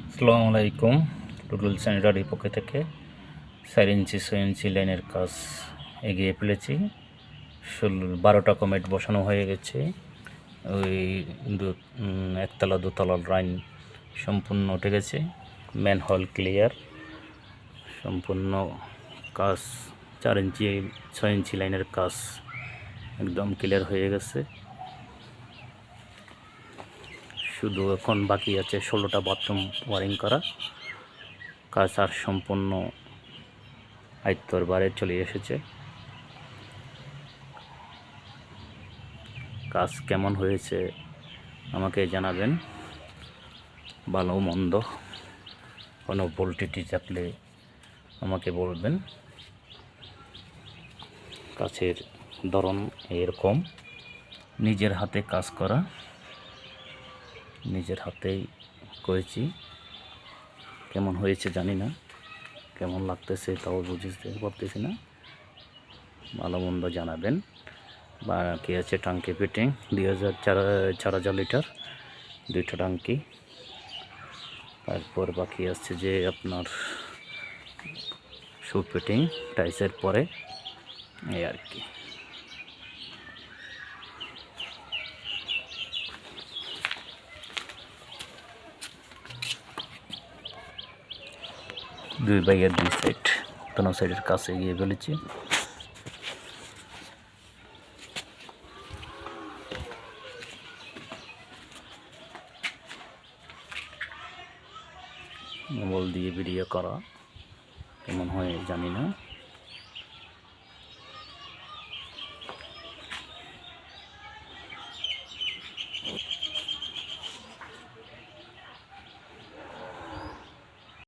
আসসালামু আলাইকুম। টুটুল স্যানিটারির পক্ষ থেকে 4 ইঞ্চি 6 ইঞ্চি লাইনের কাজ এগিয়ে ফেলেছি। 12টা কমেট বসানো হয়ে গেছে। ওই একতলা দোতলার লাইন সম্পূর্ণ উঠে গেছে। ম্যানহোল ক্লিয়ার, সম্পূর্ণ কাজ 4 ইঞ্চি 6 ইঞ্চি লাইনের কাজ একদম ক্লিয়ার হয়ে গেছে। শুধু এখন বাকি আছে 16টা বাথরুম ওয়ারিং করা। কাজ আর সম্পূর্ণ আয়ত্তর বারে চলে এসেছে। কাজ কেমন হয়েছে আমাকে জানাবেন, ভালো মন্দ কোনো ভুল ত্রুটি থাকলে আমাকে বলবেন। কাজের ধরন এরকম, নিজের হাতে কাজ করা, নিজের হাতেই করেছি। কেমন হয়েছে জানি না, কেমন লাগতেছে তাও বুঝতে পারতেছি না, ভালো মন্দ জানাবেন। বাকি আছে টাঙ্কি ফিটিং 4,000 লিটার 2টা টাঙ্কি। তারপর বাকি আছে যে আপনার শু ফিটিং টাইসের পরে, এই আর কি। দুই বাইয়ের 2 সাইড, কোনো সাইডের কাছে গিয়ে ফেলেছি। মোবাইল দিয়ে ভিডিও করা, কেমন হয় জানি না।